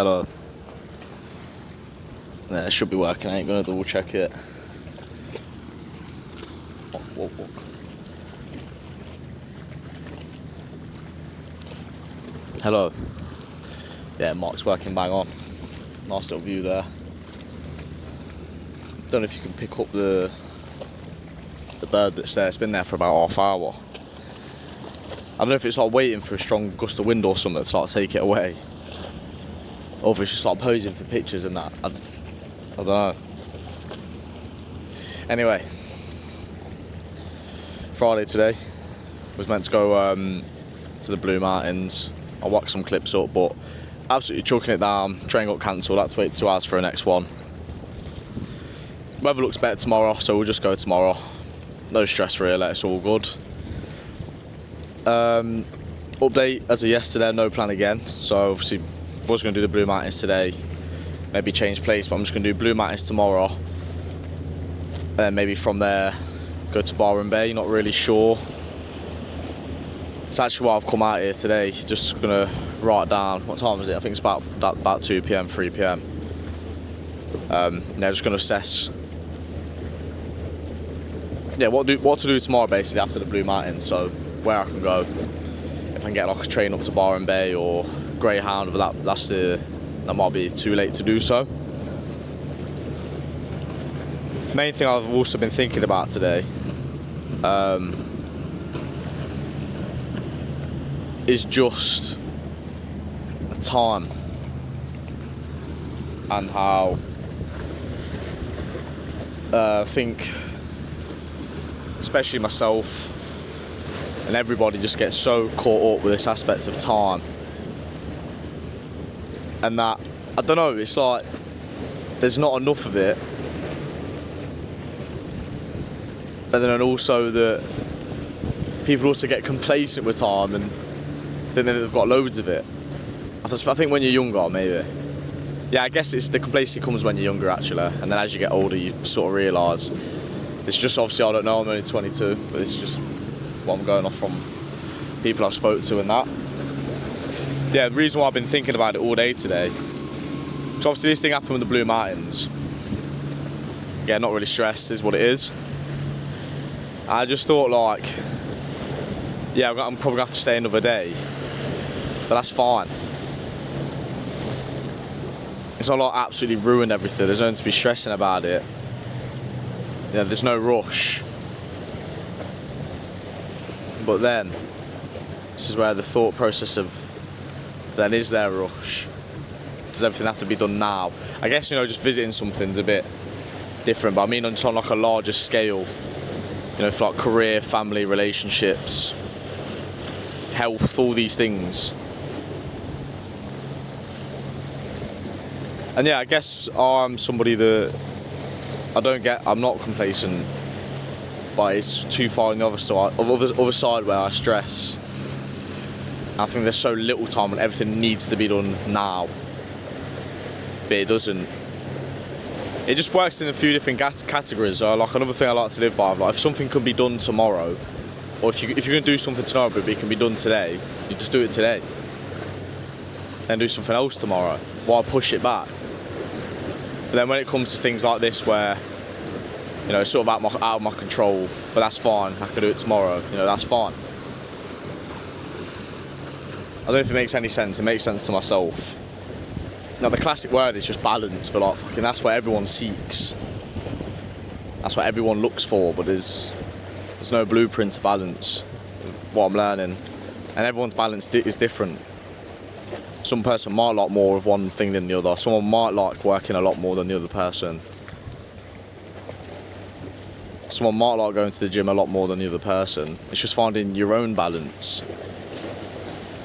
Hello. Yeah, it should be working. I ain't gonna double check it. What? Hello. Yeah, Mark's working bang on. Nice little view there. Don't know if you can pick up the bird that's there. It's been there for about half hour. I don't know if it's like waiting for a strong gust of wind or something to like take it away, or if it's just like posing for pictures and that. I don't know. Anyway, Friday today. Was meant to go to the Blue Mountains. I whacked some clips up, but absolutely chucking it down. Train got cancelled. I had to wait 2 hours for the next one. Weather looks better tomorrow, so we'll just go tomorrow. No stress really, it's all good. Update as of yesterday, no plan again. So obviously was going to do the Blue Mountains today, maybe change place, but I'm just going to do Blue Mountains tomorrow. And then maybe from there go to Byron Bay, not really sure. It's actually why I've come out here today, just going to write down, what time is it? I think it's about 2 PM, 3 PM. Just going to assess what to do tomorrow basically after the Blue Mountains, so where I can go, if I can get like a train up to Byron Bay or Greyhound, but that might be too late to do so. Main thing I've also been thinking about today is just the time and how I think especially myself and everybody just gets so caught up with this aspect of time, and that, I don't know, it's like there's not enough of it, and then also that people also get complacent with time and then they've got loads of it. I think when you're younger, maybe. Yeah, I guess it's the complacency comes when you're younger actually, and then as you get older you sort of realise. It's just obviously, I don't know, I'm only 22, but it's just what I'm going off from people I've spoke to and that. Yeah, the reason why I've been thinking about it all day today, so obviously this thing happened with the Blue Mountains. Yeah, not really stressed is what it is. I just thought like, yeah, I'm probably gonna have to stay another day, but that's fine. It's not like absolutely ruined everything, there's no need to be stressing about it. Yeah, there's no rush. But then, this is where the thought process of, then is there a rush? Does everything have to be done now? I guess, just visiting something's a bit different, but I mean on like a larger scale, for like career, family, relationships, health, all these things. And yeah, I guess I'm somebody that I'm not complacent, but it's too far on the other side where I stress. I think there's so little time and everything needs to be done now, but it doesn't. It just works in a few different categories. Like another thing I like to live by, like if something can be done tomorrow, or if you're going to do something tomorrow but it can be done today, you just do it today. Then do something else tomorrow. Why push it back? But then when it comes to things like this where, it's sort of out of my control, but that's fine, I can do it tomorrow, that's fine. I don't know if it makes any sense, it makes sense to myself. Now the classic word is just balance, but like fucking that's what everyone seeks. That's what everyone looks for, but there's no blueprint to balance, what I'm learning. And everyone's balance is different. Some person might like more of one thing than the other. Someone might like working a lot more than the other person. Someone might like going to the gym a lot more than the other person. It's just finding your own balance.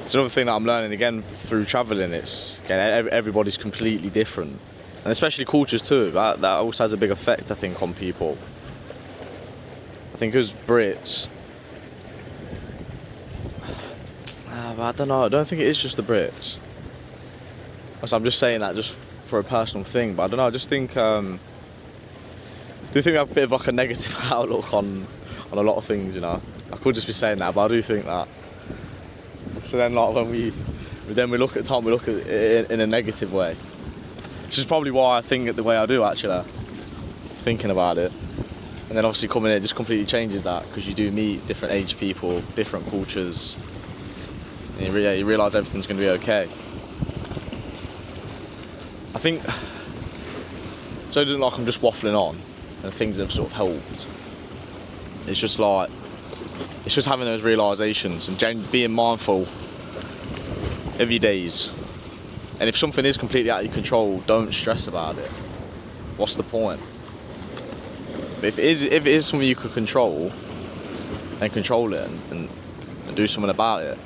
It's another thing that I'm learning again through travelling. It's again, everybody's completely different, and especially cultures too. That also has a big effect, I think, on people. I think as Brits, I don't know. I don't think it is just the Brits. So I'm just saying that just for a personal thing, but I don't know. I just think, do you think we have a bit of like a negative outlook on a lot of things? I could just be saying that, but I do think that. So then, like when we But then we look at time, we look at it in a negative way. Which is probably why I think the way I do, actually, thinking about it. And then obviously coming here just completely changes that, because you do meet different age people, different cultures, and you realise everything's going to be okay. I think, so it isn't like I'm just waffling on and things have sort of helped. It's just like, it's just having those realisations and being mindful of your days. And if something is completely out of your control, don't stress about it. What's the point? But if it is something you could control, then control it and do something about it.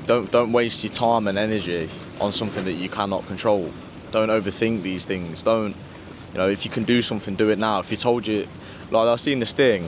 Don't waste your time and energy on something that you cannot control. Don't overthink these things. Don't, if you can do something, do it now. If you told you, like I seen this thing,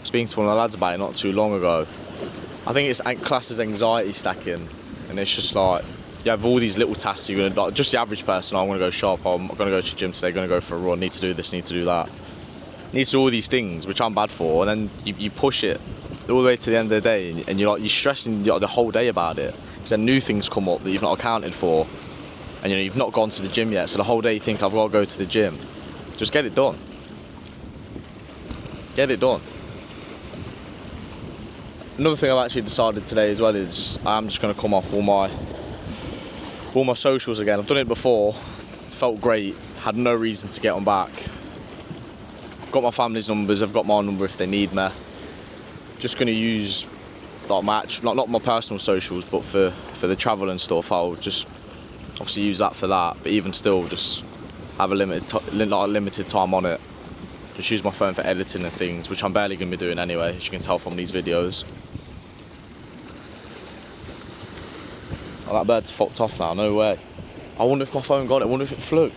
speaking to one of the lads about it not too long ago. I think it's classed as anxiety stacking, and it's just like, you have all these little tasks you're gonna, like, just the average person, I'm gonna go shop, I'm gonna go to the gym today, gonna go for a run, need to do this, need to do that. Need to do all these things, which I'm bad for, and then you push it all the way to the end of the day, and you're stressing the whole day about it. Because then new things come up that you've not accounted for, and you've not gone to the gym yet, so the whole day you think, I've got to go to the gym. Just get it done. Get it done. Another thing I've actually decided today as well is I'm just going to come off all my socials again. I've done it before, felt great, had no reason to get on back. Got my family's numbers, I've got my number if they need me. Just going to use like not my personal socials, but for the travel and stuff, I'll just obviously use that for that. But even still, just have a limited time on it. Just use my phone for editing and things, which I'm barely going to be doing anyway, as you can tell from these videos. Oh, that bird's fucked off now, no way. I wonder if my phone got it, I wonder if it flew.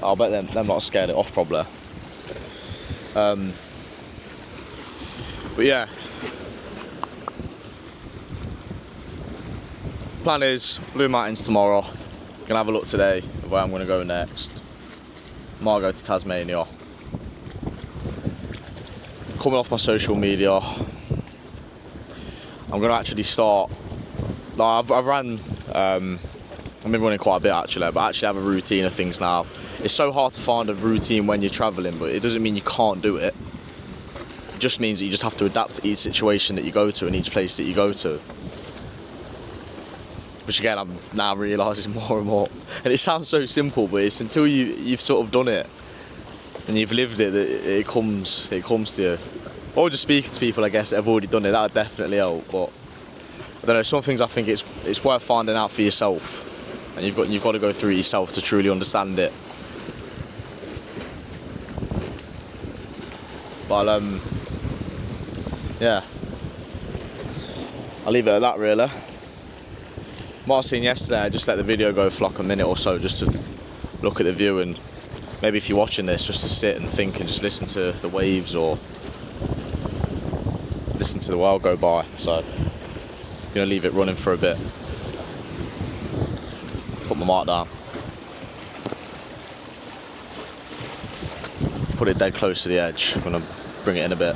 I'll bet them not scared it off probably. But yeah. Plan is, Blue Mountains tomorrow. Gonna have a look today of where I'm gonna go next. Might go to Tasmania. Coming off my social media, I'm gonna actually start. Like I've been running quite a bit actually, but I actually have a routine of things now. It's so hard to find a routine when you're traveling, but it doesn't mean you can't do it. It just means that you just have to adapt to each situation that you go to and each place that you go to. Which again, I'm now realising more and more. And it sounds so simple, but it's until you've sort of done it and you've lived it that it comes to you. Or just speaking to people, I guess, that have already done it, that would definitely help. But I don't know, some things I think it's worth finding out for yourself. And you've got to go through it yourself to truly understand it. But yeah, I'll leave it at that really. What I was saying yesterday, I just let the video go for like a minute or so just to look at the view, and maybe if you're watching this, just to sit and think and just listen to the waves or listen to the world go by. So I'm gonna leave it running for a bit. Put my mark down. Put it dead close to the edge. I'm gonna bring it in a bit.